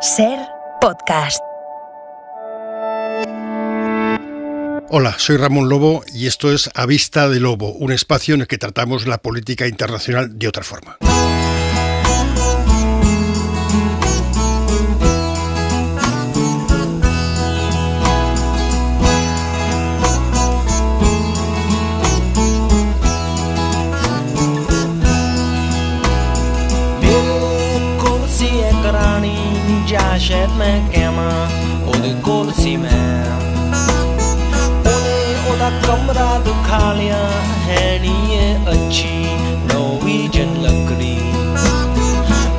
Ser Podcast. Hola, soy Ramón Lobo y esto es A Vista de Lobo, un espacio en el que tratamos la política internacional de otra forma. ਸ਼ਾਇਦ ਮੈਂ ਕਹਾਂ ਉਹਦੇ ਕੋਲ ਸੀ ਮੈਂ ਉਹਨੇ ਉਹਦਾ ਕਮਰਾ ਦਿਖਾ ਲਿਆ ਹੈ ਨਹੀਂ ਇਹ ਅੱਛੀ ਨੋਰਵੀਜਨ ਲੱਕੜੀ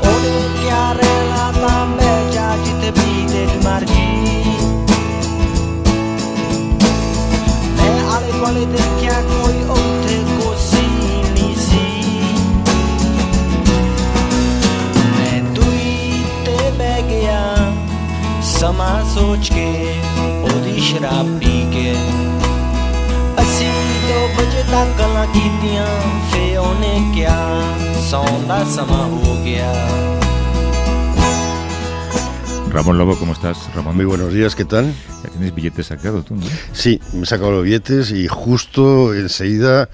ਉਹਨੇ ਕਿਹਾ ਰਹਿਣਾ ਤਾਂ ਮੈਂ ਜਾ ਜਿੱਥੇ ਵੀ ਤੇਰੀ ਮਰਜ਼ੀ ਮੈਂ ਆਲੇ ਦੁਆਲੇ ਦੇਖਿਆ ਕੋਈ ਉੱਥੇ ਕੁਰਸੀ ਨਹੀਂ ਸੀ ਮੈਂ ਦੂਈ ਤੇ ਬਹਿ ਗਿਆ ਸਮਾਂ ਸੋਚ ਕੇ ਉਹਦੀ ਸ਼ਰਾਬ ਪੀ ਕੇ ਅਸੀਂ 2 ਵਜੇ ਤੱਕ ਗੱਲਾਂ ਕੀਤੀਆਂ ਫੇ ਉਹਨੇ ਕਿਹਾ ਸੌਣ ਦਾ ਸਮਾਂ ਹੋ ਗਿਆ। Ramón Lobo, ¿cómo estás, Ramón? Muy buenos días, ¿qué tal? Ya tienes billetes sacados tú, ¿no? Sí, me he sacado los billetes y justo enseguida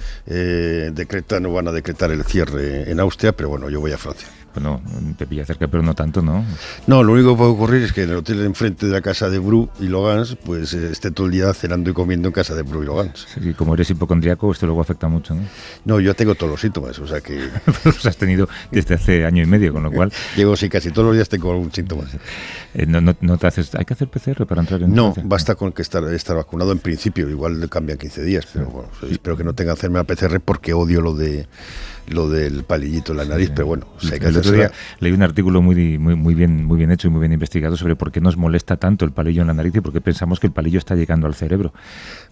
van a decretar el cierre en Austria, pero bueno, yo voy a Francia. Bueno, te pilla cerca, pero no tanto, ¿no? No, lo único que puede ocurrir es que en el hotel enfrente de la casa de Bru y Logans, pues esté todo el día cenando y comiendo en casa de Bru y Logans. Sí, como eres hipocondriaco, esto luego afecta mucho, ¿no? No, yo tengo todos los síntomas, o sea que... Los has tenido desde hace año y medio, con lo cual... Llego, sí, casi todos los días tengo algún síntoma. No te haces... ¿Hay que hacer PCR para entrar en No, Francia? basta con que estar vacunado en principio, igual cambia 15 días, pero bueno, espero que no tenga que hacerme la PCR porque odio lo del palillito en la nariz, pero bueno, hay que el otro día hacerse... leí un artículo muy bien hecho y muy bien investigado sobre por qué nos molesta tanto el palillo en la nariz y por qué pensamos que el palillo está llegando al cerebro.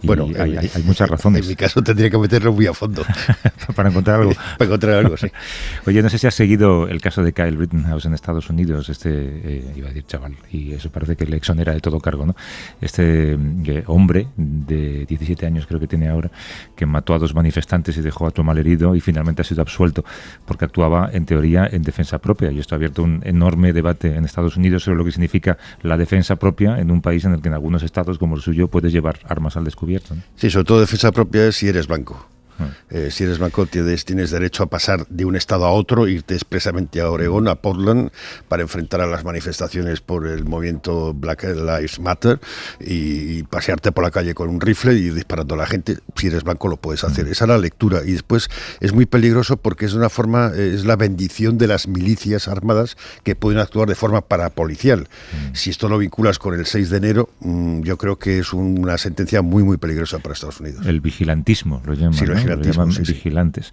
Y bueno, hay muchas razones. En mi caso tendría que meterlo muy a fondo. Para encontrar algo. Para encontrar algo, sí. Oye, no sé si has seguido el caso de Kyle Rittenhouse en Estados Unidos, iba a decir chaval, y eso parece que le exonera de todo cargo, ¿no? Este hombre de 17 años creo que tiene ahora, que mató a 2 manifestantes y dejó a otro malherido y finalmente ha sido absuelto porque actuaba en teoría en defensa propia, y esto ha abierto un enorme debate en Estados Unidos sobre lo que significa la defensa propia en un país en el que en algunos estados como el suyo puedes llevar armas al descubierto, ¿no? Sí, sobre todo defensa propia es si eres blanco. Si eres blanco tienes derecho a pasar de un estado a otro, irte expresamente a Oregón, a Portland, para enfrentar a las manifestaciones por el movimiento Black Lives Matter y pasearte por la calle con un rifle y ir disparando a la gente. Si eres blanco lo puedes hacer. Esa es la lectura. Y después es muy peligroso porque es es la bendición de las milicias armadas que pueden actuar de forma parapolicial. Si esto lo vinculas con el 6 de enero, yo creo que es una sentencia muy, muy peligrosa para Estados Unidos. El vigilantismo lo llaman, sí, ¿no? Lo llaman vigilantes.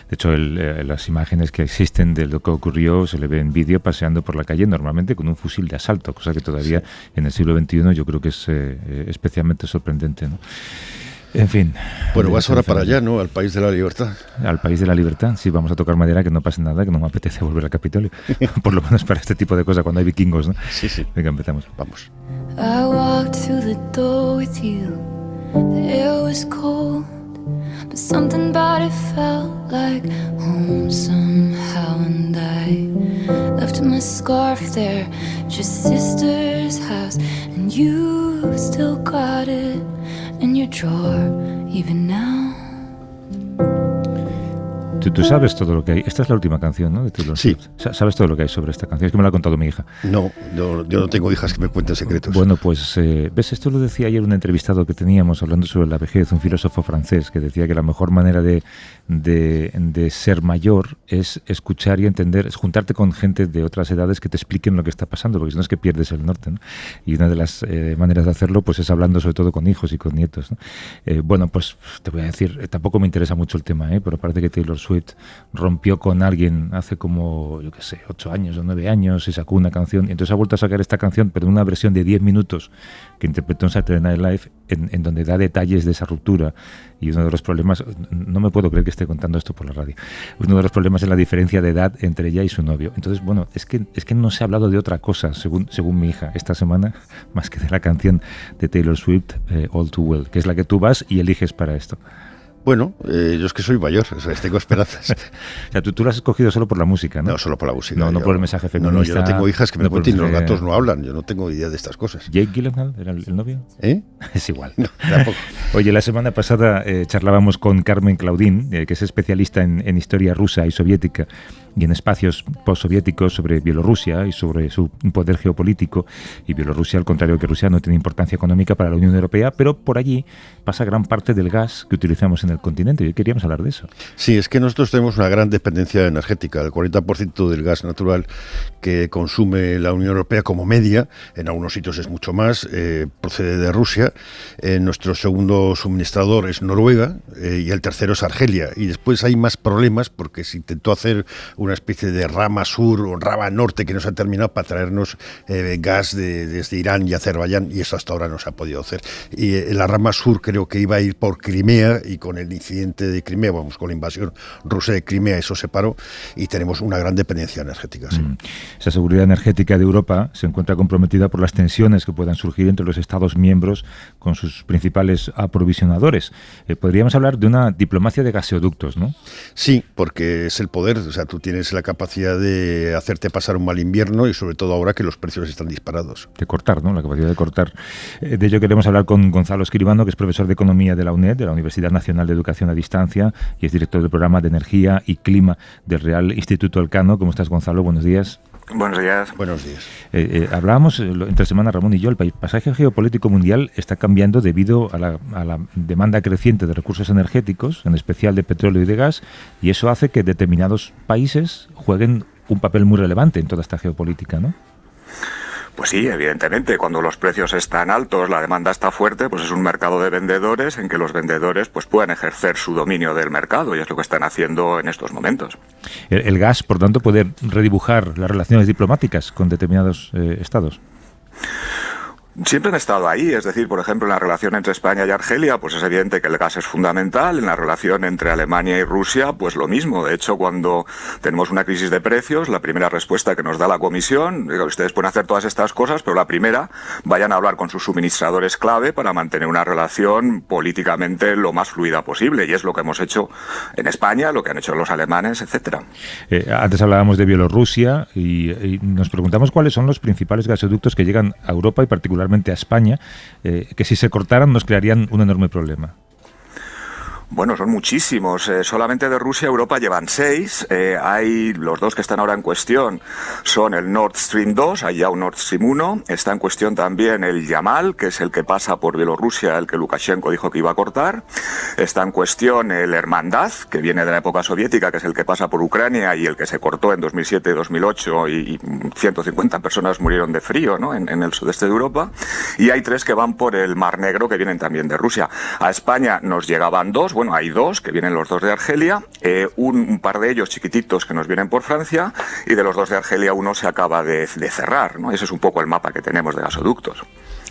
De hecho, las imágenes que existen de lo que ocurrió se le ve en vídeo paseando por la calle normalmente con un fusil de asalto, cosa que todavía en el siglo XXI yo creo que es especialmente sorprendente, ¿no? En fin. Bueno, vas ahora para allá, ¿no? Al país de la libertad. Al país de la libertad, sí, vamos a tocar madera, que no pase nada, que no me apetece volver al Capitolio. Por lo menos para este tipo de cosas, cuando hay vikingos, ¿no? Sí, sí. Venga, empezamos. Vamos. I walked through the door with you. The air was cold, but something about it felt like home somehow. And I left my scarf there, just sister's house, and you still got it in your drawer, even now. Tú sabes todo lo que hay. Esta es la última canción, ¿no? De Taylor Swift. Sí. ¿Sabes todo lo que hay sobre esta canción? Es que me la ha contado mi hija. No, yo no tengo hijas que me cuenten secretos. Bueno, pues, ¿ves? Esto lo decía ayer un entrevistado que teníamos hablando sobre la vejez, un filósofo francés, que decía que la mejor manera de ser mayor es escuchar y entender, es juntarte con gente de otras edades que te expliquen lo que está pasando, porque si no es que pierdes el norte, ¿no? Y una de las maneras de hacerlo pues es hablando sobre todo con hijos y con nietos, ¿no? Bueno, pues te voy a decir, tampoco me interesa mucho el tema, pero parece que Taylor Swift rompió con alguien hace como, 8 años o 9 años y sacó una canción, y entonces ha vuelto a sacar esta canción, pero en una versión de 10 minutos que interpretó en Saturday Night Live, en donde da detalles de esa ruptura. Y uno de los problemas, no me puedo creer que esté contando esto por la radio, uno de los problemas es la diferencia de edad entre ella y su novio. Entonces, bueno, es que no se ha hablado de otra cosa, según mi hija, esta semana, más que de la canción de Taylor Swift, All Too Well, que es la que tú vas y eliges para esto. Bueno, yo es que soy mayor, o sea, tengo esperanzas. O sea, tú lo has escogido solo por la música, ¿no? No, solo por la música. No por el mensaje feminista. No, yo no tengo hijas que me cuenten, los gatos no hablan, yo no tengo idea de estas cosas. ¿Jake Gyllenhaal era el novio? Es igual. No, tampoco. Oye, la semana pasada charlábamos con Carmen Claudín, que es especialista en historia rusa y soviética y en espacios postsoviéticos, sobre Bielorrusia y sobre su poder geopolítico. Y Bielorrusia, al contrario que Rusia, no tiene importancia económica para la Unión Europea, pero por allí pasa gran parte del gas que utilizamos en el continente. Y hoy queríamos hablar de eso. Sí, es que nosotros tenemos una gran dependencia energética. El 40% del gas natural que consume la Unión Europea como media, en algunos sitios es mucho más, procede de Rusia. Nuestro segundo suministrador es Noruega y el tercero es Argelia. Y después hay más problemas porque se intentó hacer una especie de rama sur o rama norte que no se ha terminado para traernos gas desde Irán y Azerbaiyán, y eso hasta ahora no se ha podido hacer. Y la rama sur creo que iba a ir por Crimea, y con el incidente de Crimea, con la invasión rusa de Crimea, eso se paró y tenemos una gran dependencia energética. Sí. Esa seguridad energética de Europa se encuentra comprometida por las tensiones que puedan surgir entre los Estados miembros con sus principales aprovisionadores. Podríamos hablar de una diplomacia de gaseoductos, ¿no? Sí, porque es el poder, o sea, tú tienes la capacidad de hacerte pasar un mal invierno, y sobre todo ahora que los precios están disparados. De cortar, ¿no? La capacidad de cortar. De ello queremos hablar con Gonzalo Escribano, que es profesor de Economía de la UNED, de la Universidad Nacional de Educación a Distancia, y es director del programa de Energía y Clima del Real Instituto Elcano. ¿Cómo estás, Gonzalo? Buenos días. Buenos días. Buenos días. Hablábamos entre semana, Ramón y yo, el paisaje geopolítico mundial está cambiando debido a la demanda creciente de recursos energéticos, en especial de petróleo y de gas, y eso hace que determinados países jueguen un papel muy relevante en toda esta geopolítica, ¿no? Pues sí, evidentemente, cuando los precios están altos, la demanda está fuerte, pues es un mercado de vendedores en que los vendedores pues pueden ejercer su dominio del mercado, y es lo que están haciendo en estos momentos. El gas, por tanto, puede redibujar las relaciones diplomáticas con determinados estados. Siempre han estado ahí, es decir, por ejemplo, en la relación entre España y Argelia, pues es evidente que el gas es fundamental. En la relación entre Alemania y Rusia, pues lo mismo. De hecho, cuando tenemos una crisis de precios, la primera respuesta que nos da la Comisión, digo, ustedes pueden hacer todas estas cosas, pero la primera, vayan a hablar con sus suministradores clave para mantener una relación políticamente lo más fluida posible. Y es lo que hemos hecho en España, lo que han hecho los alemanes, etcétera. Antes hablábamos de Bielorrusia y nos preguntamos cuáles son los principales gasoductos que llegan a Europa y particularmente a España, que si se cortaran nos crearían un enorme problema. Bueno, son muchísimos. Solamente de Rusia a Europa llevan 6. Hay los dos que están ahora en cuestión, son el Nord Stream 2, hay ya un Nord Stream 1. Está en cuestión también el Yamal, que es el que pasa por Bielorrusia, el que Lukashenko dijo que iba a cortar. Está en cuestión el Hermandad, que viene de la época soviética, que es el que pasa por Ucrania y el que se cortó en 2007 y 2008 y 150 personas murieron de frío, ¿no? en el sudeste de Europa. Y hay 3 que van por el Mar Negro, que vienen también de Rusia. A España nos llegaban 2. Bueno, hay 2, que vienen los 2 de Argelia, un par de ellos chiquititos que nos vienen por Francia, y de los 2 de Argelia uno se acaba de cerrar, ¿no? Ese es un poco el mapa que tenemos de gasoductos.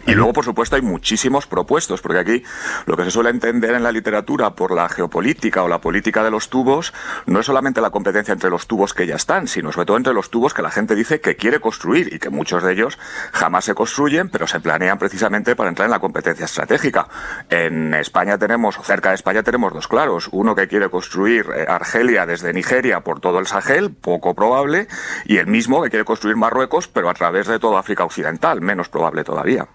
Y luego, por supuesto, hay muchísimos propuestos, porque aquí lo que se suele entender en la literatura por la geopolítica o la política de los tubos no es solamente la competencia entre los tubos que ya están, sino sobre todo entre los tubos que la gente dice que quiere construir, y que muchos de ellos jamás se construyen, pero se planean precisamente para entrar en la competencia estratégica. En España tenemos, o cerca de España tenemos 2 claros. Uno que quiere construir Argelia desde Nigeria por todo el Sahel, poco probable, y el mismo que quiere construir Marruecos, pero a través de toda África Occidental, menos probable todavía.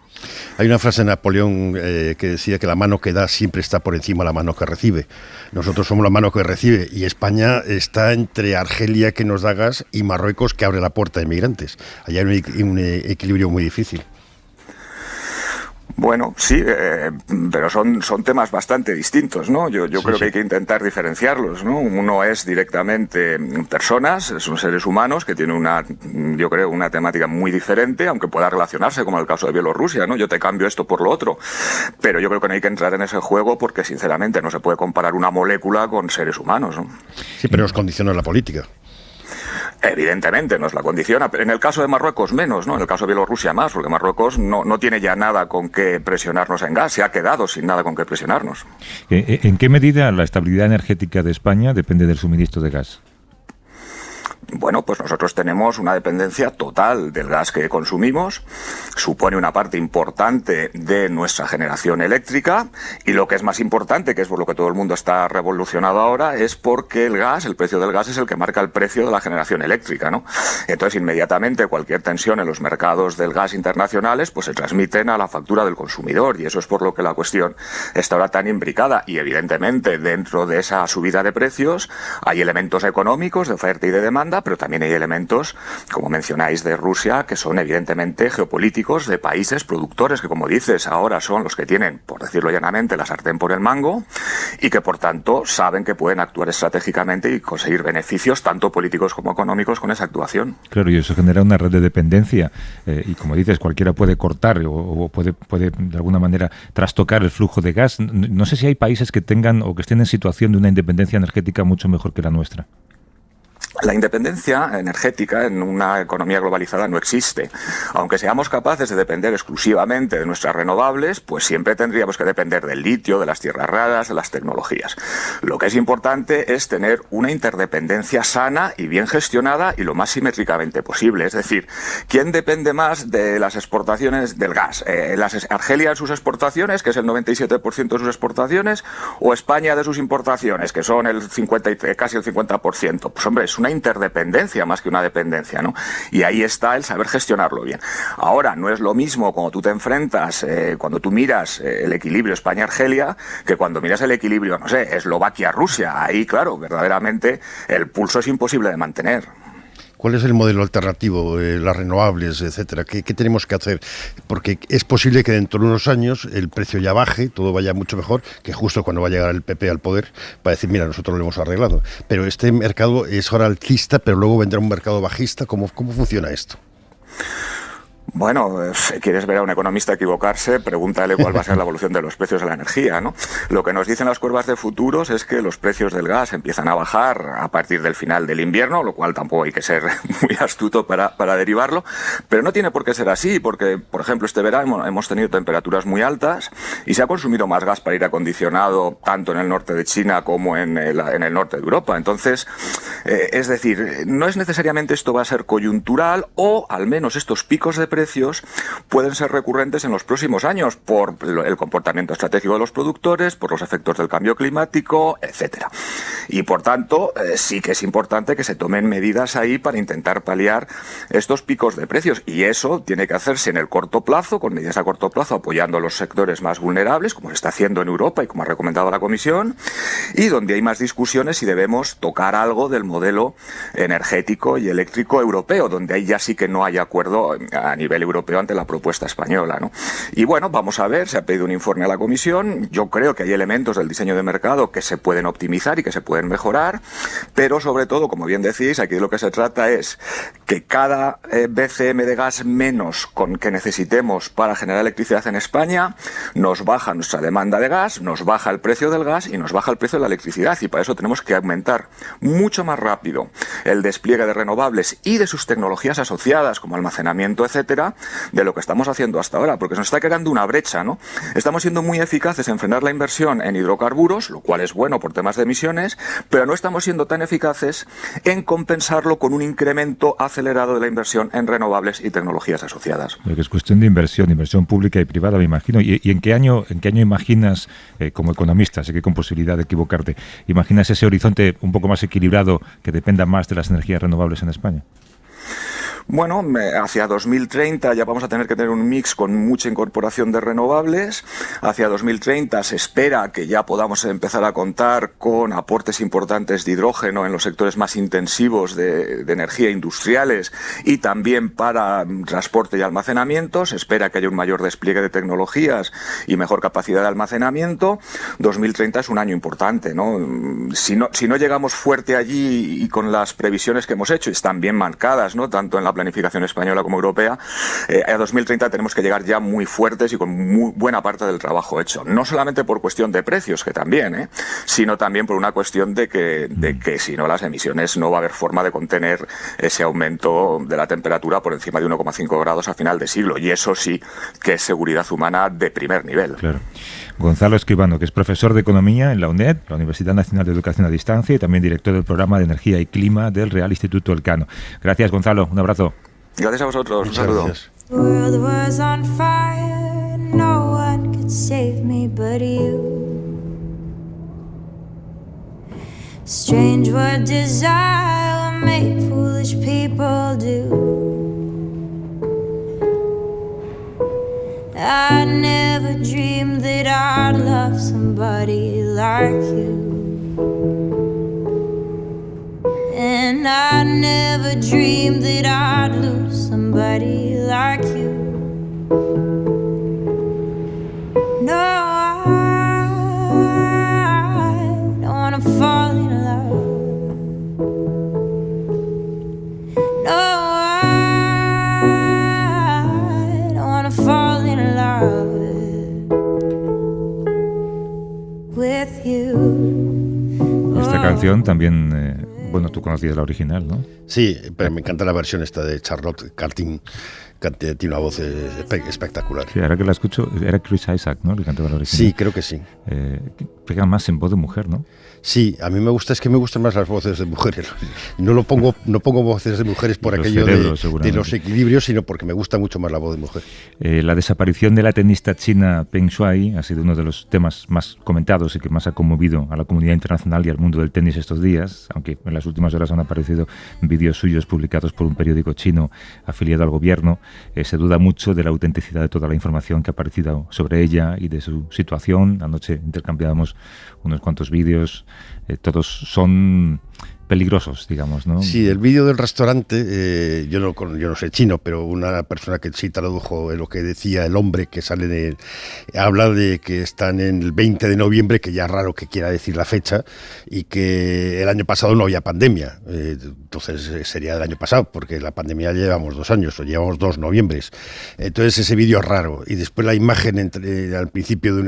Hay una frase de Napoleón que decía que la mano que da siempre está por encima de la mano que recibe. Nosotros somos la mano que recibe, y España está entre Argelia, que nos da gas, y Marruecos, que abre la puerta a inmigrantes. Allá hay un equilibrio muy difícil. Bueno, sí, pero son temas bastante distintos, ¿no? Yo creo que hay que intentar diferenciarlos, ¿no? Uno es directamente personas, son seres humanos que tienen yo creo, una temática muy diferente, aunque pueda relacionarse, como en el caso de Bielorrusia, ¿no? Yo te cambio esto por lo otro. Pero yo creo que no hay que entrar en ese juego porque, sinceramente, no se puede comparar una molécula con seres humanos, ¿no? Sí, pero nos condiciona la política. Evidentemente nos la condiciona, pero en el caso de Marruecos menos, ¿no? En el caso de Bielorrusia más, porque Marruecos no tiene ya nada con qué presionarnos en gas, se ha quedado sin nada con qué presionarnos. ¿En qué medida la estabilidad energética de España depende del suministro de gas? Bueno, pues nosotros tenemos una dependencia total del gas que consumimos, supone una parte importante de nuestra generación eléctrica y lo que es más importante, que es por lo que todo el mundo está revolucionado ahora, es porque el precio del gas es el que marca el precio de la generación eléctrica, ¿no? Entonces, inmediatamente cualquier tensión en los mercados del gas internacionales pues se transmiten a la factura del consumidor y eso es por lo que la cuestión está ahora tan imbricada y evidentemente dentro de esa subida de precios hay elementos económicos de oferta y de demanda, pero también hay elementos, como mencionáis, de Rusia, que son evidentemente geopolíticos de países productores, que como dices, ahora son los que tienen, por decirlo llanamente, la sartén por el mango, y que por tanto saben que pueden actuar estratégicamente y conseguir beneficios, tanto políticos como económicos, con esa actuación. Claro, y eso genera una red de dependencia, y como dices, cualquiera puede cortar o puede de alguna manera trastocar el flujo de gas. No sé si hay países que tengan o que estén en situación de una independencia energética mucho mejor que la nuestra. La independencia energética en una economía globalizada no existe. Aunque seamos capaces de depender exclusivamente de nuestras renovables, pues siempre tendríamos que depender del litio, de las tierras raras, de las tecnologías. Lo que es importante es tener una interdependencia sana y bien gestionada y lo más simétricamente posible. Es decir, ¿quién depende más de las exportaciones del gas? ¿Argelia de sus exportaciones, que es el 97% de sus exportaciones, o España de sus importaciones, que son casi el 50%? Pues hombre, es una interdependencia más que una dependencia, ¿no? Y ahí está el saber gestionarlo bien. Ahora, no es lo mismo cuando tú te enfrentas, cuando tú miras el equilibrio España-Argelia, que cuando miras el equilibrio, no sé, Eslovaquia-Rusia. Ahí, claro, verdaderamente el pulso es imposible de mantener. ¿Cuál es el modelo alternativo, las renovables, etcétera? ¿Qué tenemos que hacer? Porque es posible que dentro de unos años el precio ya baje, todo vaya mucho mejor, que justo cuando va a llegar el PP al poder, para decir, mira, nosotros lo hemos arreglado. Pero este mercado es ahora alcista, pero luego vendrá un mercado bajista. ¿Cómo funciona esto? Bueno, si quieres ver a un economista equivocarse, pregúntale cuál va a ser la evolución de los precios de la energía, ¿no? Lo que nos dicen las curvas de futuros es que los precios del gas empiezan a bajar a partir del final del invierno, lo cual tampoco hay que ser muy astuto para derivarlo, pero no tiene por qué ser así, porque, por ejemplo, este verano hemos tenido temperaturas muy altas y se ha consumido más gas para aire acondicionado tanto en el norte de China como en el norte de Europa. Entonces, es decir, no es necesariamente esto va a ser coyuntural o al menos estos picos de precios pueden ser recurrentes en los próximos años por el comportamiento estratégico de los productores, por los efectos del cambio climático, etcétera. Y por tanto, sí que es importante que se tomen medidas ahí para intentar paliar estos picos de precios. Y eso tiene que hacerse en el corto plazo, con medidas a corto plazo, apoyando a los sectores más vulnerables, como se está haciendo en Europa y como ha recomendado la Comisión, y donde hay más discusiones si debemos tocar algo del modelo energético y eléctrico europeo, donde ahí ya sí que no hay acuerdo a nivel europeo ante la propuesta española, ¿no? Y bueno, vamos a ver, se ha pedido un informe a la Comisión. Yo creo que hay elementos del diseño de mercado que se pueden optimizar y que se pueden mejorar, pero sobre todo, como bien decís, aquí de lo que se trata es que cada BCM de gas menos con que necesitemos para generar electricidad en España nos baja nuestra demanda de gas, nos baja el precio del gas y nos baja el precio de la electricidad, y para eso tenemos que aumentar mucho más rápido el despliegue de renovables y de sus tecnologías asociadas como almacenamiento, etcétera, de lo que estamos haciendo hasta ahora, porque se nos está creando una brecha, ¿no? Estamos siendo muy eficaces en frenar la inversión en hidrocarburos, lo cual es bueno por temas de emisiones, pero no estamos siendo tan eficaces en compensarlo con un incremento acelerado de la inversión en renovables y tecnologías asociadas. Porque es cuestión de inversión pública y privada, me imagino. ¿Y en qué año imaginas, como economista, sé que con posibilidad de equivocarte, imaginas ese horizonte un poco más equilibrado que dependa más de las energías renovables en España? Bueno, hacia 2030 ya vamos a tener que tener un mix con mucha incorporación de renovables. Hacia 2030 se espera que ya podamos empezar a contar con aportes importantes de hidrógeno en los sectores más intensivos de energía industriales y también para transporte y almacenamiento. Se espera que haya un mayor despliegue de tecnologías y mejor capacidad de almacenamiento. 2030 es un año importante, ¿no? Si no llegamos fuerte allí y con las previsiones que hemos hecho, y están bien marcadas, ¿no? Tanto en la planificación española como europea, a 2030 tenemos que llegar ya muy fuertes y con muy buena parte del trabajo hecho. No solamente por cuestión de precios, que también, sino también por una cuestión de que si no las emisiones no va a haber forma de contener ese aumento de la temperatura por encima de 1,5 grados a final de siglo. Y eso sí que es seguridad humana de primer nivel. Claro. Gonzalo Escribano, que es profesor de Economía en la UNED, la Universidad Nacional de Educación a Distancia, y también director del programa de Energía y Clima del Real Instituto Elcano. Gracias, Gonzalo. Un abrazo. Gracias a vosotros. Un saludo. Gracias. The world was on fire, no one could save me but you. Strange what desire will make foolish people do. I never dreamed that I'd love somebody like you. And I never dreamed that I'd lose somebody like you. No, I don't wanna fall in love. No, I don't wanna fall in love with you. Esta canción también... bueno, tú conocías la original, ¿no? Sí, pero me encanta la versión esta de Charlotte Cartin, que tiene una voz espectacular. Sí, ahora que la escucho, era Chris Isaac, ¿no? El que cantaba la original. Sí, creo que sí. Pega más en voz de mujer, ¿no? Sí, a mí me gustan más las voces de mujeres. No pongo voces de mujeres por aquello de los equilibrios, sino porque me gusta mucho más la voz de mujer. La desaparición de la tenista china Peng Shuai ha sido uno de los temas más comentados y que más ha conmovido a la comunidad internacional y al mundo del tenis estos días, aunque en las últimas horas han aparecido vídeos suyos publicados por un periódico chino afiliado al gobierno. Se duda mucho de la autenticidad de toda la información que ha aparecido sobre ella y de su situación. Anoche intercambiábamos unos cuantos vídeos. Todos son peligrosos, digamos, ¿no? Sí, el vídeo del restaurante, yo no sé chino, pero una persona que sí tradujo lo que decía el hombre que sale habla de que están en el 20 de noviembre, que ya es raro que quiera decir la fecha, y que el año pasado no había pandemia. Entonces sería el año pasado, porque la pandemia ya llevamos 2 años, o llevamos 2 noviembres. Entonces ese vídeo es raro. Y después la imagen al principio de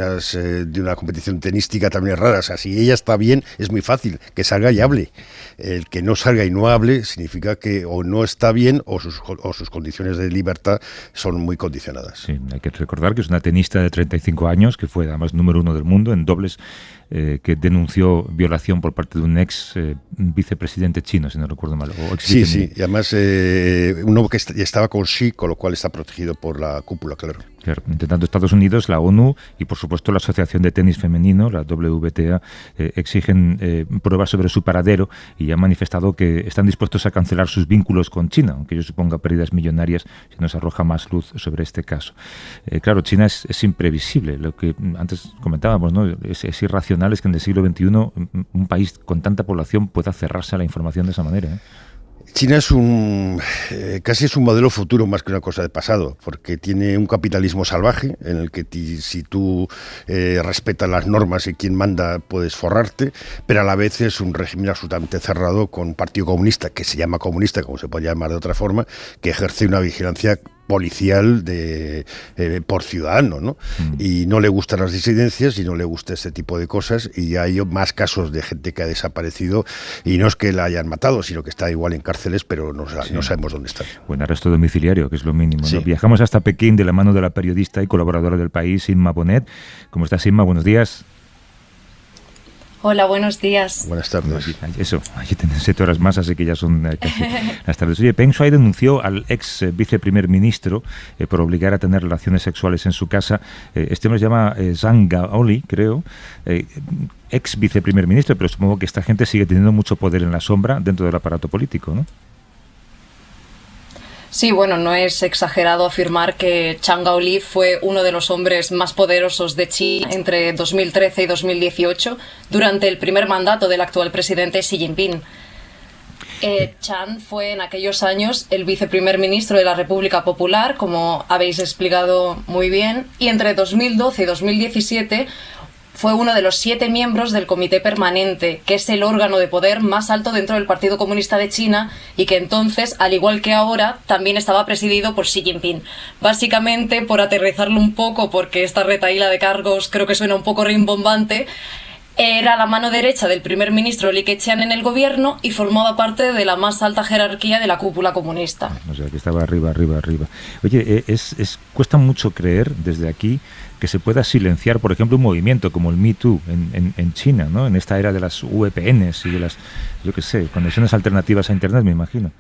una competición tenística también es rara. O sea, si ella está bien, es muy fácil que salga y hable. El que no salga y no hable significa que o no está bien o sus condiciones de libertad son muy condicionadas. Sí, hay que recordar que es una tenista de 35 años, que fue además número 1 del mundo en dobles, que denunció violación por parte de un ex vicepresidente chino, si no recuerdo mal. Sí, y además uno que estaba con Xi, con lo cual está protegido por la cúpula, claro. Claro, intentando Estados Unidos, la ONU y por supuesto la Asociación de Tenis Femenino, la WTA, exigen pruebas sobre su paradero y han manifestado que están dispuestos a cancelar sus vínculos con China, aunque ello suponga pérdidas millonarias si nos arroja más luz sobre este caso. Claro, China es imprevisible, lo que antes comentábamos, ¿no? Es irracional es que en el siglo XXI un país con tanta población pueda cerrarse a la información de esa manera, ¿eh? China casi es un modelo futuro más que una cosa de pasado, porque tiene un capitalismo salvaje en el que si tú respetas las normas y quien manda puedes forrarte, pero a la vez es un régimen absolutamente cerrado con un partido comunista, que se llama comunista, como se puede llamar de otra forma, que ejerce una vigilancia policial por ciudadano, ¿no? Y no le gustan las disidencias y no le gusta este tipo de cosas, y hay más casos de gente que ha desaparecido y no es que la hayan matado, sino que está igual en cárceles, pero no sabemos dónde está. Buen arresto domiciliario, que es lo mínimo, ¿no? Sí. Viajamos hasta Pekín de la mano de la periodista y colaboradora del País, Inma Bonet. ¿Cómo estás, Inma? Buenos días. Hola, buenos días. Buenas tardes. Allí tienen 7 horas más, así que ya son casi las tardes. Oye, Peng Shuai denunció al ex viceprimer ministro por obligar a tener relaciones sexuales en su casa. Este hombre se llama Zhang Gaoli, creo, ex viceprimer ministro, pero supongo que esta gente sigue teniendo mucho poder en la sombra dentro del aparato político, ¿no? Sí, bueno, no es exagerado afirmar que Zhang Gaoli fue uno de los hombres más poderosos de China entre 2013 y 2018, durante el primer mandato del actual presidente Xi Jinping. Zhang fue en aquellos años el viceprimer ministro de la República Popular, como habéis explicado muy bien, y entre 2012 y 2017 fue uno de los 7 miembros del Comité Permanente, que es el órgano de poder más alto dentro del Partido Comunista de China y que entonces, al igual que ahora, también estaba presidido por Xi Jinping. Básicamente, por aterrizarlo un poco, porque esta retahíla de cargos creo que suena un poco rimbombante, era la mano derecha del primer ministro Li Keqiang en el gobierno y formaba parte de la más alta jerarquía de la cúpula comunista. O sea, que estaba arriba. Oye, cuesta mucho creer desde aquí que se pueda silenciar, por ejemplo, un movimiento como el Me Too en China, ¿no? En esta era de las VPNs y de las, yo qué sé, conexiones alternativas a Internet, me imagino.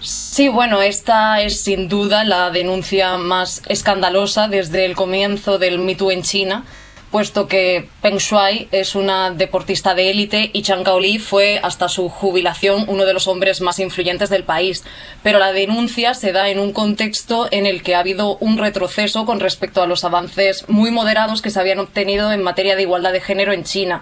Sí, bueno, esta es sin duda la denuncia más escandalosa desde el comienzo del Me Too en China, puesto que Peng Shuai es una deportista de élite y Zhang Gaoli fue hasta su jubilación uno de los hombres más influyentes del país. Pero la denuncia se da en un contexto en el que ha habido un retroceso con respecto a los avances muy moderados que se habían obtenido en materia de igualdad de género en China.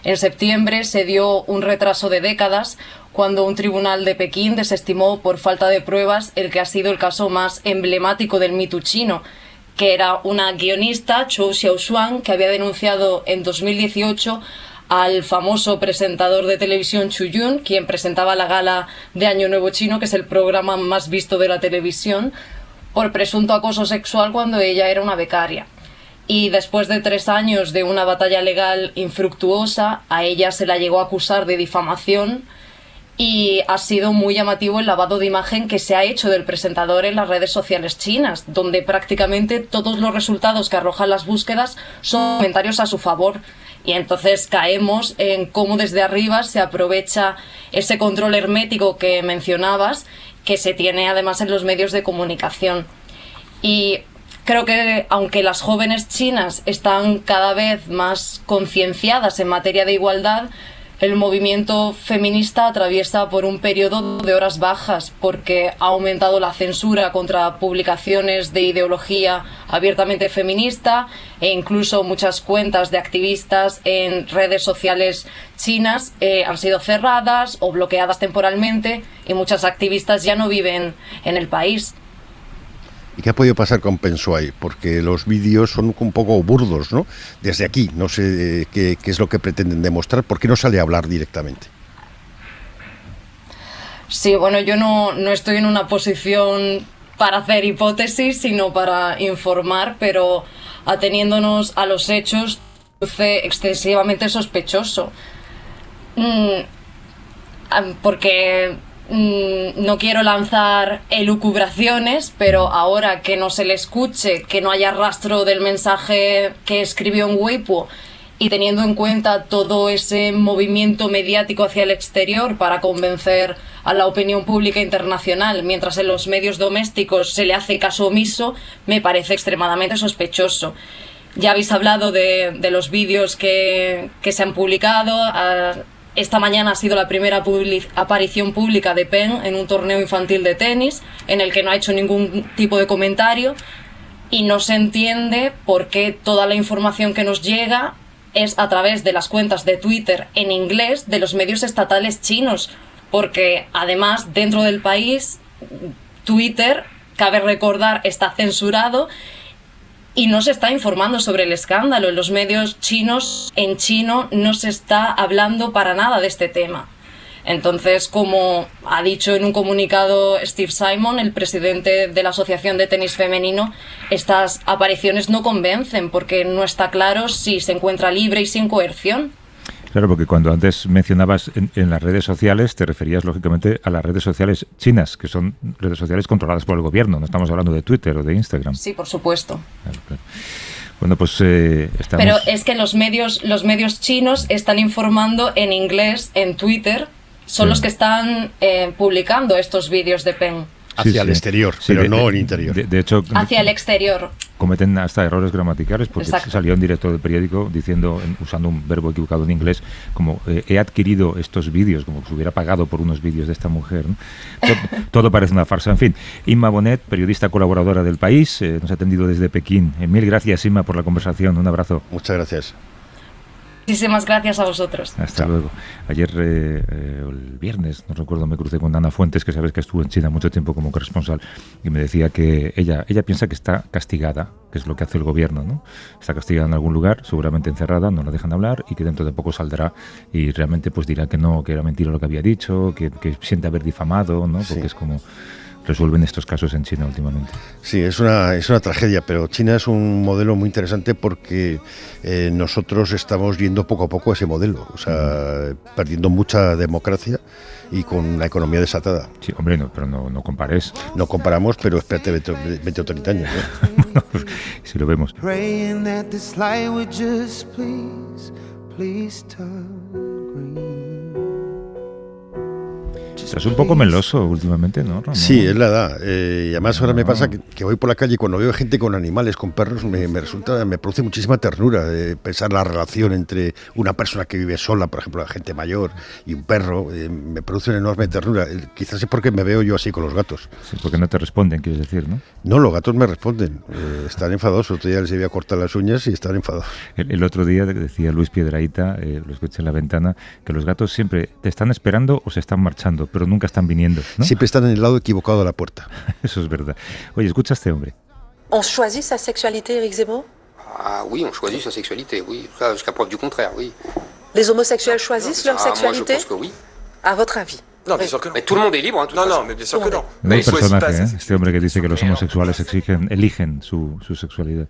En septiembre se dio un retraso de décadas cuando un tribunal de Pekín desestimó por falta de pruebas el que ha sido el caso más emblemático del Me Too chino, que era una guionista, Zhou Xiaoshuang, que había denunciado en 2018 al famoso presentador de televisión Chu Yun, quien presentaba la gala de Año Nuevo Chino, que es el programa más visto de la televisión, por presunto acoso sexual cuando ella era una becaria. Y después de 3 años de una batalla legal infructuosa, a ella se la llegó a acusar de difamación. Y ha sido muy llamativo el lavado de imagen que se ha hecho del presentador en las redes sociales chinas, donde prácticamente todos los resultados que arrojan las búsquedas son comentarios a su favor. Y entonces caemos en cómo desde arriba se aprovecha ese control hermético que mencionabas, que se tiene además en los medios de comunicación. Y creo que aunque las jóvenes chinas están cada vez más concienciadas en materia de igualdad, el movimiento feminista atraviesa por un periodo de horas bajas porque ha aumentado la censura contra publicaciones de ideología abiertamente feminista e incluso muchas cuentas de activistas en redes sociales chinas han sido cerradas o bloqueadas temporalmente y muchas activistas ya no viven en el país. ¿Y qué ha podido pasar con Peng Shuai? Porque los vídeos son un poco burdos, ¿no? Desde aquí, no sé qué es lo que pretenden demostrar. ¿Por qué no sale a hablar directamente? Sí, bueno, yo no estoy en una posición para hacer hipótesis, sino para informar, pero ateniéndonos a los hechos, luce excesivamente sospechoso. Porque no quiero lanzar elucubraciones, pero ahora que no se le escuche, que no haya rastro del mensaje que escribió en Weibo y teniendo en cuenta todo ese movimiento mediático hacia el exterior para convencer a la opinión pública internacional, mientras en los medios domésticos se le hace caso omiso, me parece extremadamente sospechoso. Ya habéis hablado de los vídeos que se han publicado. Esta mañana ha sido la primera aparición pública de Peng en un torneo infantil de tenis, en el que no ha hecho ningún tipo de comentario, y no se entiende por qué toda la información que nos llega es a través de las cuentas de Twitter en inglés de los medios estatales chinos, porque además dentro del país Twitter, cabe recordar, está censurado y no se está informando sobre el escándalo. En los medios chinos, en chino, no se está hablando para nada de este tema. Entonces, como ha dicho en un comunicado Steve Simon, el presidente de la Asociación de Tenis Femenino, estas apariciones no convencen porque no está claro si se encuentra libre y sin coerción. Claro, porque cuando antes mencionabas en las redes sociales, te referías lógicamente a las redes sociales chinas, que son redes sociales controladas por el gobierno. No estamos hablando de Twitter o de Instagram. Sí, por supuesto. Claro. Bueno, pues estamos... Pero es que los medios chinos están informando en inglés en Twitter, son los que están publicando estos vídeos de Peng. Hacia el exterior, pero no en interior. De hecho, hacia el exterior. Cometen hasta errores gramaticales, porque Exacto. Salió un director del periódico diciendo, usando un verbo equivocado en inglés, como he adquirido estos vídeos, como si hubiera pagado por unos vídeos de esta mujer, ¿no? Todo parece una farsa. En fin, Inma Bonet, periodista colaboradora del País, nos ha atendido desde Pekín. Mil gracias, Inma, por la conversación. Un abrazo. Muchas gracias. Muchísimas gracias a vosotros. Hasta luego. Ayer, el viernes, no recuerdo, me crucé con Ana Fuentes, que sabes que estuvo en China mucho tiempo como corresponsal, y me decía que ella piensa que está castigada, que es lo que hace el gobierno, ¿no? Está castigada en algún lugar, seguramente encerrada, no la dejan hablar, y que dentro de poco saldrá y realmente pues dirá que no, que era mentira lo que había dicho, que siente haber difamado, ¿no? Porque es como resuelven estos casos en China últimamente. Sí, es una tragedia, pero China es un modelo muy interesante porque nosotros estamos yendo poco a poco a ese modelo, o sea, perdiendo mucha democracia y con la economía desatada. Sí, hombre, no, pero no compares. No comparamos, pero espérate 20 o 30 años. Bueno, si lo vemos. Praying that this light would just please turn green. Estás un poco meloso últimamente, ¿no, Ramón? Sí, es la edad. Y además ahora me pasa que voy por la calle y cuando veo gente con animales, con perros, me produce muchísima ternura pensar la relación entre una persona que vive sola, por ejemplo, la gente mayor, y un perro. Me produce una enorme ternura. Quizás es porque me veo yo así con los gatos. Sí, porque no te responden, quieres decir, ¿no? No, los gatos me responden. Están enfadados. Otro día les iba a cortar las uñas y están enfadados. El otro día decía Luis Piedrahita, lo escuché en la ventana, que los gatos siempre te están esperando o se están marchando, pero nunca están viniendo, ¿no? Siempre están en el lado equivocado de la puerta. Eso es verdad. Oye, escucha a este hombre. On choisit sa sexualité, Éric Zemmour? Ah oui, on choisit sa sexualité, oui. Ça, jusqu'à preuve du contraire, oui. Les homosexuels choisissent leur sexualité? Moi, je pense que oui. À votre avis? No, bien sûr que no. Mais tout le monde est libre, hein, No, mais bien sûr que no. Nuevo personaje, este hombre que dice que los homosexuales eligen su sexualidad.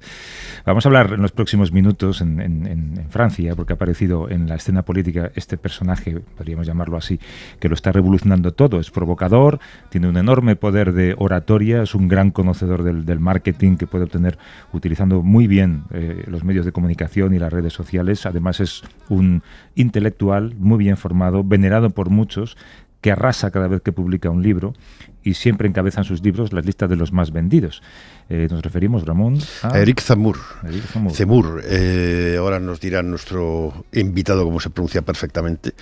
Vamos a hablar en los próximos minutos en Francia, porque ha aparecido en la escena política este personaje, podríamos llamarlo así, que lo está revolucionando todo. Es provocador, tiene un enorme poder de oratoria, es un gran conocedor del marketing que puede obtener utilizando muy bien los medios de comunicación y las redes sociales. Además es un intelectual muy bien formado, venerado por muchos, que arrasa cada vez que publica un libro y siempre encabezan sus libros las listas de los más vendidos. Nos referimos, Ramón, a Éric Zemmour. Zemmour. Ahora nos dirá nuestro invitado cómo se pronuncia perfectamente,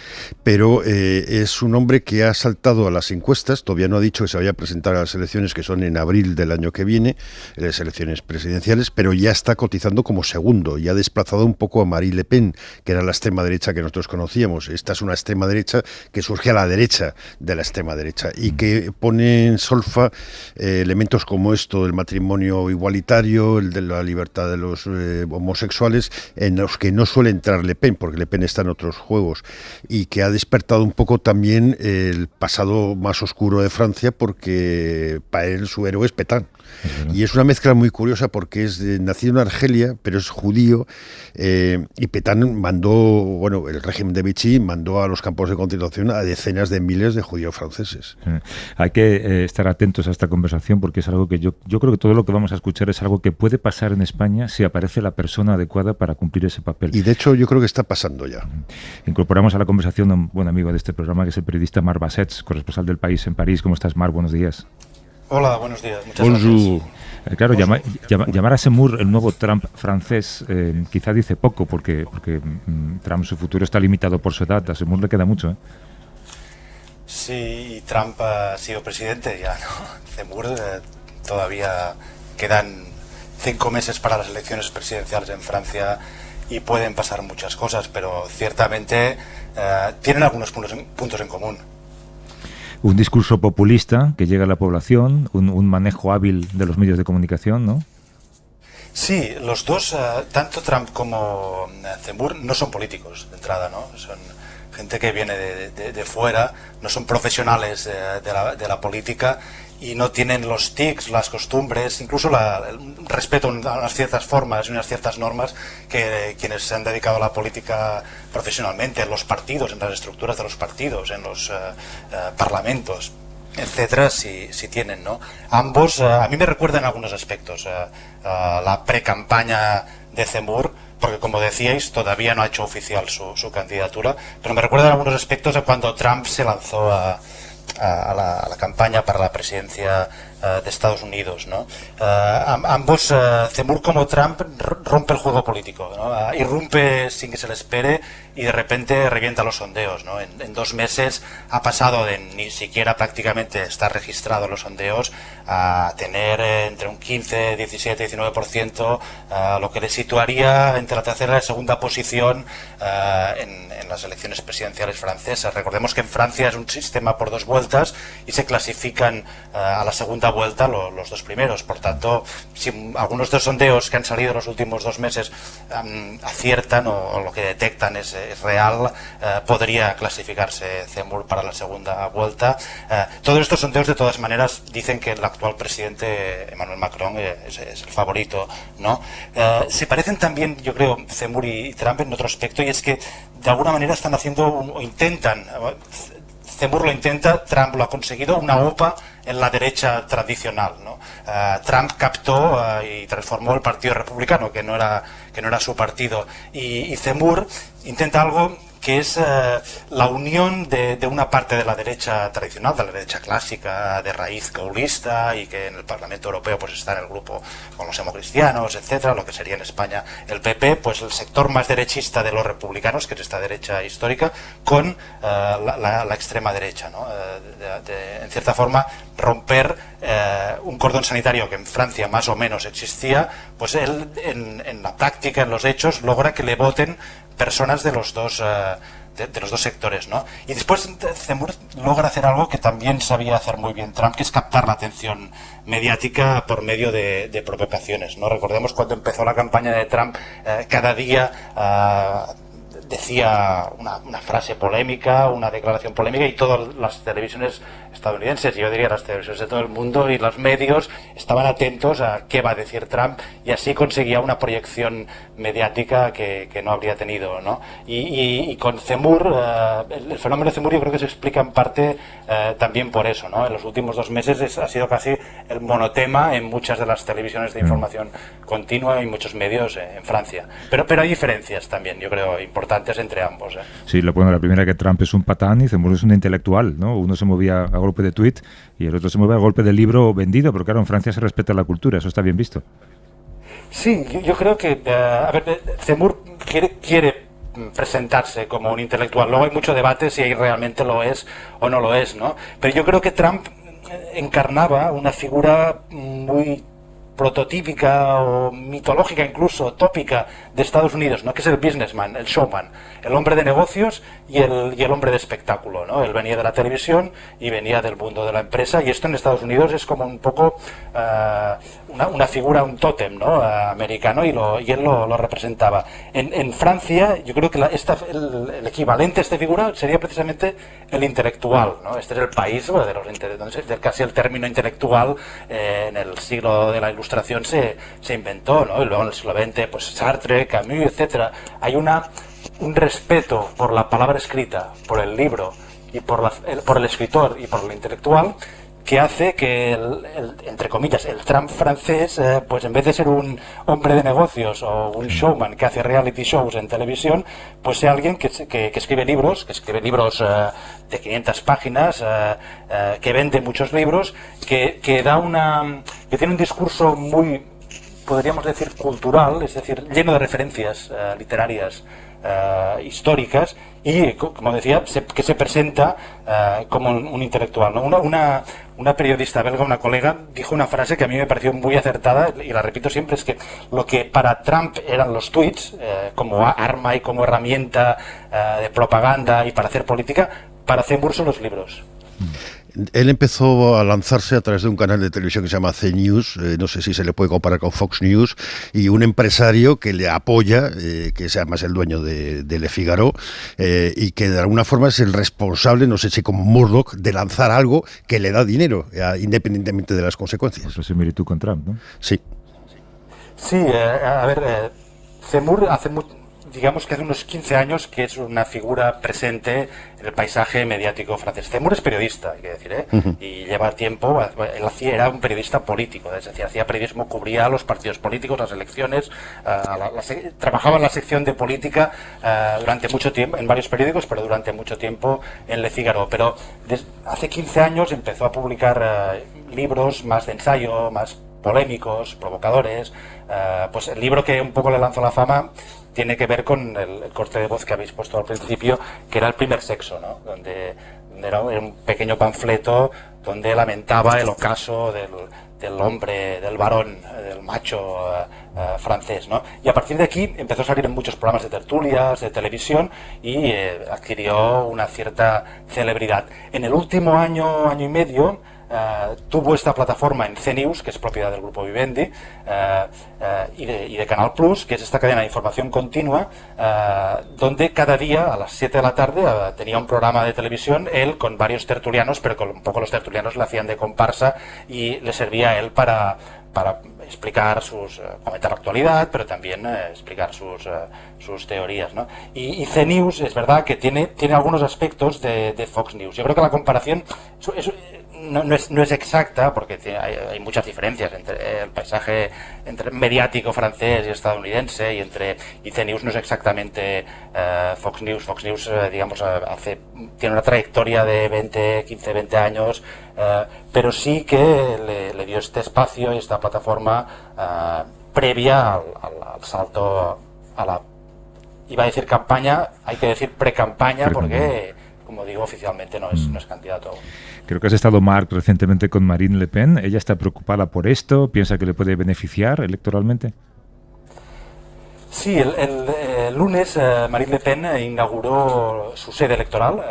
pero es un hombre que ha saltado a las encuestas, todavía no ha dicho que se vaya a presentar a las elecciones que son en abril del año que viene, las elecciones presidenciales, pero ya está cotizando como segundo y ha desplazado un poco a Marine Le Pen, que era la extrema derecha que nosotros conocíamos. Esta es una extrema derecha que surge a la derecha de la extrema derecha y que pone en solfa elementos como esto del matrimonio igualitario, el de la libertad de los homosexuales, en los que no suele entrar Le Pen, porque Le Pen está en otros juegos, y que ha despertado un poco también el pasado más oscuro de Francia, porque para él su héroe es Pétain. Y es una mezcla muy curiosa porque es nacido en Argelia, pero es judío, y Pétain mandó, el régimen de Vichy mandó a los campos de concentración a decenas de miles de judíos franceses. Hay que estar atentos a esta conversación porque es algo que yo creo que todo lo que vamos a escuchar es algo que puede pasar en España si aparece la persona adecuada para cumplir ese papel. Y de hecho yo creo que está pasando ya. Incorporamos a la conversación a un buen amigo de este programa, que es el periodista Marc Bassets, corresponsal del País en París. ¿Cómo estás, Marc? Buenos días. Hola, buenos días. Muchas gracias. Claro, llamar a Zemmour el nuevo Trump francés quizá dice poco, porque Trump, su futuro está limitado por su edad. A Zemmour le queda mucho, ¿eh? Sí, Trump ha sido presidente ya, ¿no? Zemmour todavía quedan 5 meses para las elecciones presidenciales en Francia y pueden pasar muchas cosas, pero ciertamente tienen algunos puntos en común. Un discurso populista que llega a la población, un manejo hábil de los medios de comunicación, ¿no? Sí, los dos, tanto Trump como Zemmour, no son políticos de entrada, ¿no? Son gente que viene de fuera, no son profesionales de la política y no tienen los tics, las costumbres, incluso el respeto a unas ciertas formas y unas ciertas normas que quienes se han dedicado a la política profesionalmente, en los partidos, en las estructuras de los partidos, en los parlamentos, etcétera, sí tienen, ¿no? Ambos, a mí me recuerdan algunos aspectos. La pre-campaña de Zemmour, porque como decíais, todavía no ha hecho oficial su candidatura, pero me recuerdan algunos aspectos de cuando Trump se lanzó a la campaña para la presidencia de Estados Unidos, ¿no? Ambos, Zemmour como Trump, rompe el juego político, ¿no? Irrumpe sin que se le espere y de repente revienta los sondeos, ¿no? En 2 meses ha pasado de ni siquiera prácticamente estar registrado en los sondeos a tener entre un 15, 17, 19%, lo que le situaría entre la tercera y la segunda posición en las elecciones presidenciales francesas. Recordemos que en Francia es un sistema por 2 vueltas y se clasifican a la segunda vuelta los 2 primeros. Por tanto, si algunos de los sondeos que han salido en los últimos 2 meses aciertan o lo que detectan es real, podría clasificarse Zemmour para la segunda vuelta. Todos estos sondeos, de todas maneras, dicen que el actual presidente Emmanuel Macron es el favorito, ¿no? Se parecen también, yo creo, Zemmour y Trump en otro aspecto, y es que de alguna manera están haciendo o intentan, Zemmour lo intenta, Trump lo ha conseguido, una OPA en la derecha tradicional, ¿no? Trump captó y transformó el Partido Republicano, que no era su partido, y Zemmour intenta algo que es la unión de una parte de la derecha tradicional, de la derecha clásica, de raíz gaullista, y que en el Parlamento Europeo pues está en el grupo con los democristianos, etcétera, lo que sería en España el PP, pues el sector más derechista de los republicanos, que es esta derecha histórica, con la extrema derecha, ¿no? En cierta forma, romper un cordón sanitario que en Francia más o menos existía, pues él en la práctica, en los hechos, logra que le voten personas de los dos sectores, ¿no? Y después Zemmour logra hacer algo que también sabía hacer muy bien Trump, que es captar la atención mediática por medio de provocaciones, ¿no? Recordemos cuando empezó la campaña de Trump, cada día decía una frase polémica, una declaración polémica, y todas las televisiones estadounidenses, yo diría las televisiones de todo el mundo y los medios estaban atentos a qué va a decir Trump, y así conseguía una proyección mediática que no habría tenido, ¿no? Y con Zemmour, el fenómeno de Zemmour yo creo que se explica en parte también por eso, ¿no? En los últimos 2 meses ha sido casi el monotema en muchas de las televisiones de información continua y muchos medios en Francia. Pero hay diferencias también, yo creo, importantes entre ambos, ¿eh? Sí, la primera, que Trump es un patán y Zemmour es un intelectual, ¿no? Uno se movía a golpe de tuit y el otro se mueve a golpe de libro vendido, porque claro, en Francia se respeta la cultura, eso está bien visto. Sí, yo creo que Zemmour quiere presentarse como un intelectual. Luego hay mucho debate si realmente lo es o no lo es, ¿no? Pero yo creo que Trump encarnaba una figura muy prototípica o mitológica, incluso tópica, de Estados Unidos, ¿no? Que es el businessman, el showman, el hombre de negocios y el hombre de espectáculo, ¿no? Él venía de la televisión y venía del mundo de la empresa, y esto en Estados Unidos es como un poco una figura, un tótem, ¿no? Americano, y él lo representaba. En Francia, yo creo que el equivalente a esta figura sería precisamente el intelectual, ¿no? Este es el país donde casi el término intelectual en el siglo de la Ilustración se inventó, ¿no? Y luego en el siglo XX, pues Sartre, Camus, etcétera. Hay un respeto por la palabra escrita, por el libro y por el escritor y por el intelectual, que hace que entre comillas, el Trump francés, pues en vez de ser un hombre de negocios o un showman que hace reality shows en televisión, pues sea alguien que escribe libros, de 500 páginas, que vende muchos libros, que tiene un discurso muy, podríamos decir, cultural, es decir, lleno de referencias literarias, históricas, y como decía, que se presenta como un intelectual, ¿no? Una periodista belga, una colega, dijo una frase que a mí me pareció muy acertada, y la repito siempre, es que lo que para Trump eran los tweets como arma y como herramienta de propaganda y para hacer política, para Zemmour son los libros. Él empezó a lanzarse a través de un canal de televisión que se llama C-News, no sé si se le puede comparar con Fox News, y un empresario que le apoya, que es además el dueño de Le Figaro, y que de alguna forma es el responsable, no sé si como Murdoch, de lanzar algo que le da dinero, independientemente de las consecuencias. Pues similitud con Trump, ¿no? Sí. Sí, Zemmour digamos que hace unos 15 años que es una figura presente en el paisaje mediático francés. Zemmour es periodista, hay que decir, y lleva tiempo, era un periodista político, es decir, hacía periodismo, cubría los partidos políticos, las elecciones, trabajaba en la sección de política durante mucho tiempo, en varios periódicos, pero durante mucho tiempo en Le Figaro. Pero hace 15 años empezó a publicar libros más de ensayo, más polémicos, provocadores. Pues el libro que un poco le lanzó la fama tiene que ver con el corte de voz que habéis puesto al principio, que era El primer sexo, ¿no? Donde era un pequeño panfleto donde lamentaba el ocaso del hombre, del varón, del macho francés, ¿no? Y a partir de aquí empezó a salir en muchos programas de tertulias, de televisión, y adquirió una cierta celebridad. En el último año y medio, tuvo esta plataforma en CNews, que es propiedad del grupo Vivendi, y de Canal Plus, que es esta cadena de información continua, donde cada día a las 7 de la tarde tenía un programa de televisión, él con varios tertulianos, pero con un poco los tertulianos le hacían de comparsa y le servía a él para explicar comentar la actualidad, pero también explicar sus teorías, ¿no? Y CNews es verdad que tiene algunos aspectos de Fox News. Yo creo que la comparación no es exacta, porque hay muchas diferencias entre el paisaje mediático francés y estadounidense, y CNews no es exactamente Fox News. Fox News, digamos, tiene una trayectoria de 15, 20 años, pero sí que le dio este espacio y esta plataforma previa al salto a la, iba a decir campaña, hay que decir pre-campaña, porque, como digo, oficialmente no es candidato aún. Creo que has estado, Marc, recientemente con Marine Le Pen. ¿Ella está preocupada por esto? ¿Piensa que le puede beneficiar electoralmente? Sí, el lunes Marine Le Pen inauguró su sede electoral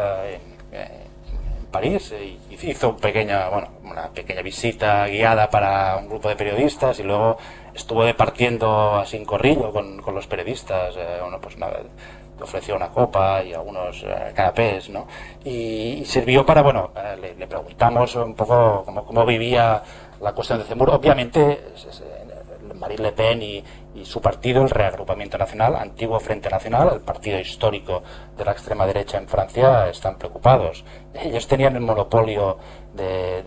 en París, y hizo una pequeña visita guiada para un grupo de periodistas, y luego estuvo departiendo así en corrillo con los periodistas. Ofreció una copa y algunos canapés, ¿no? Y sirvió para, le preguntamos un poco cómo vivía la cuestión de Zemmour. Obviamente, Marine Le Pen y su partido, el Reagrupamiento Nacional, antiguo Frente Nacional, el partido histórico de la extrema derecha en Francia, están preocupados. Ellos tenían el monopolio de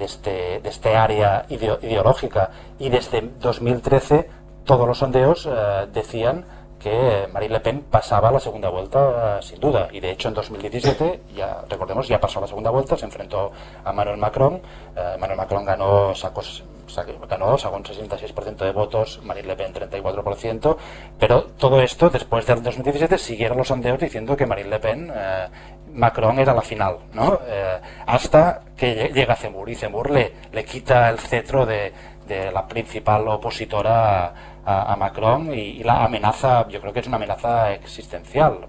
este área ideológica, y desde 2013 todos los sondeos decían que Marine Le Pen pasaba a la segunda vuelta sin duda, y de hecho en 2017, recordemos, ya pasó a la segunda vuelta, se enfrentó a Emmanuel Macron. Emmanuel Macron sacó un 66% de votos, Marine Le Pen 34%, pero todo esto, después del 2017, siguieron los sondeos diciendo que Marine Le Pen, Macron era la final, ¿no? Hasta que llega Zemmour, y Zemmour le quita el cetro de la principal opositora a Macron, y la amenaza, yo creo que es una amenaza existencial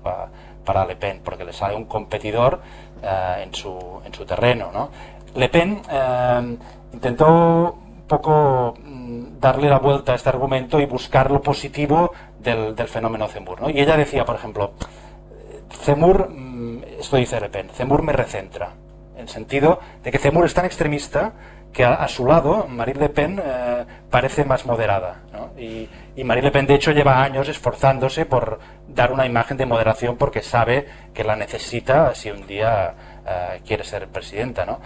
para Le Pen, porque le sale un competidor en su terreno, ¿no? Le Pen intentó un poco darle la vuelta a este argumento y buscar lo positivo del fenómeno Zemmour, ¿no? Y ella decía, por ejemplo, Zemmour, esto dice Le Pen, Zemmour me recentra, en el sentido de que Zemmour es tan extremista que a su lado Marine Le Pen parece más moderada, ¿no? Y Marine Le Pen, de hecho, lleva años esforzándose por dar una imagen de moderación, porque sabe que la necesita si un día quiere ser presidenta, ¿no?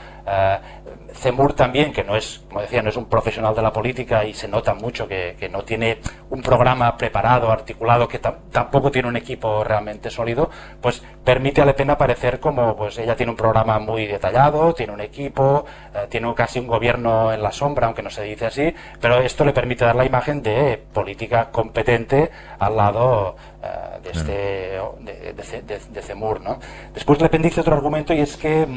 Zemmour también, que no es, como decía, no es un profesional de la política, y se nota mucho que no tiene un programa preparado, articulado, que tampoco tiene un equipo realmente sólido, pues permite a Le Pen aparecer como, pues ella tiene un programa muy detallado, tiene un equipo, tiene casi un gobierno en la sombra, aunque no se dice así, pero esto le permite dar la imagen de política competente al lado de Zemmour, ¿no? Después Le Pen dice otro argumento, y es que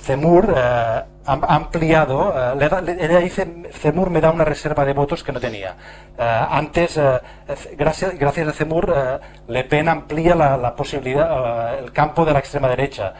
Zemmour ha ampliado, ella dice, Zemmour me da una reserva de votos que no tenía. Antes, gracias a Zemmour, Le Pen amplía la posibilidad, el campo de la extrema derecha.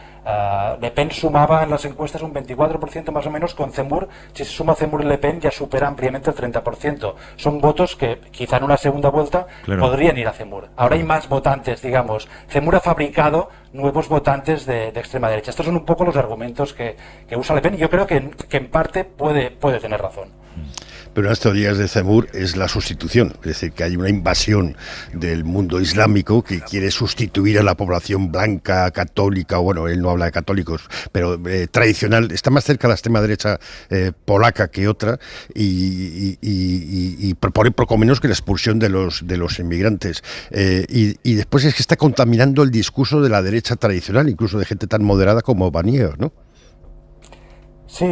Le Pen sumaba en las encuestas un 24% más o menos, con Zemmour, si se suma Zemmour y Le Pen, ya supera ampliamente el 30%. Son votos que quizá en una segunda vuelta podrían ir a Zemmour. Ahora hay más votantes, digamos. Zemmour ha fabricado nuevos votantes de extrema derecha. Estos son un poco los argumentos que usa Le Pen, y yo creo que en parte puede tener razón. Pero las teorías de Zemmour es la sustitución, es decir, que hay una invasión del mundo islámico que quiere sustituir a la población blanca, católica, bueno, él no habla de católicos, pero tradicional, está más cerca a la extrema derecha polaca que otra, y propone poco menos que la expulsión de los inmigrantes. Y después es que está contaminando el discurso de la derecha tradicional, incluso de gente tan moderada como Barnier, ¿no? Sí,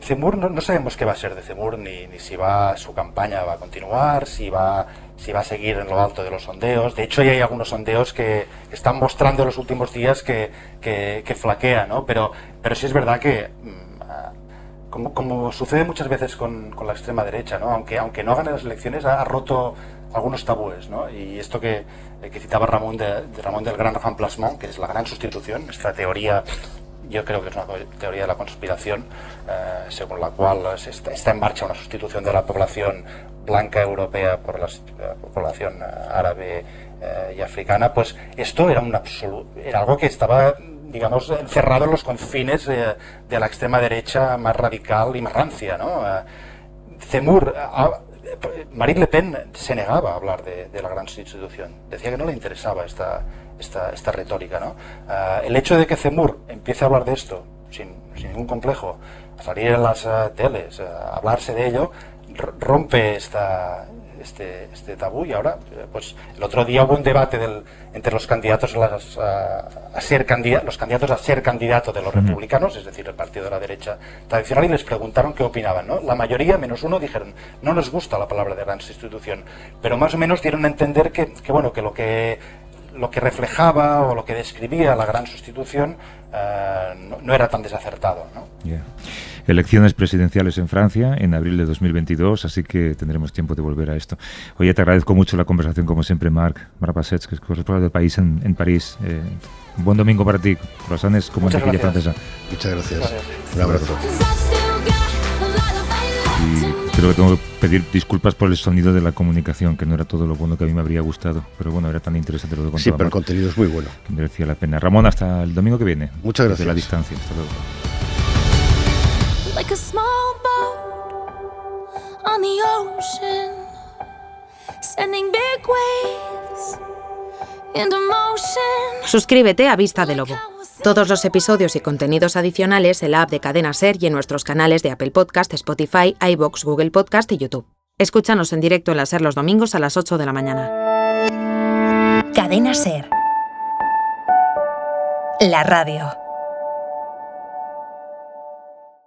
Zemmour no sabemos qué va a ser de Zemmour, ni si su campaña va a continuar, si va a seguir en lo alto de los sondeos. De hecho, ya hay algunos sondeos que están mostrando en los últimos días que flaquea, ¿no? Pero sí es verdad que, como sucede muchas veces con la extrema derecha, ¿no? Aunque no gane las elecciones, ha roto algunos tabúes, ¿no? Y esto que citaba Ramón del Gran Remplacement, que es la gran sustitución, esta teoría. Yo creo que es una teoría de la conspiración, según la cual está en marcha una sustitución de la población blanca europea por la población árabe y africana. Pues esto era algo que estaba, digamos, encerrado en los confines de la extrema derecha más radical y más rancia, ¿no? Zemmour, Marine Le Pen se negaba a hablar de la gran sustitución, decía que no le interesaba esta retórica, ¿no? El hecho de que Zemmour empiece a hablar de esto sin ningún complejo, a salir en las teles, a hablarse de ello, rompe este tabú. Y ahora, pues el otro día hubo un debate entre los candidatos a ser candidato de los republicanos, es decir, el partido de la derecha tradicional, y les preguntaron qué opinaban, ¿no? La mayoría, menos uno, dijeron: no nos gusta la palabra de gran sustitución, pero más o menos dieron a entender que lo que reflejaba o lo que describía la gran sustitución no era tan desacertado, ¿no? Yeah. Elecciones presidenciales en Francia en abril de 2022, así que tendremos tiempo de volver a esto. Oye, te agradezco mucho la conversación, como siempre, Marc Basset, que es corresponsal del País en París. Un buen domingo para ti, croissants como mantequilla francesa. Muchas gracias. Un abrazo. Y creo que tengo que pedir disculpas por el sonido de la comunicación, que no era todo lo bueno que a mí me habría gustado, pero bueno, era tan interesante lo que contaba. Sí, pero el contenido es muy bueno. Que merecía la pena. Ramón, hasta el domingo que viene. Muchas gracias. Desde la distancia. Hasta luego. Like a small boat on the ocean, sending big waves into motion. Suscríbete a Vista de Lobo. Todos los episodios y contenidos adicionales en la app de Cadena Ser y en nuestros canales de Apple Podcast, Spotify, iVoox, Google Podcast y YouTube. Escúchanos en directo en la Ser los domingos a las 8 de la mañana. Cadena Ser. La radio.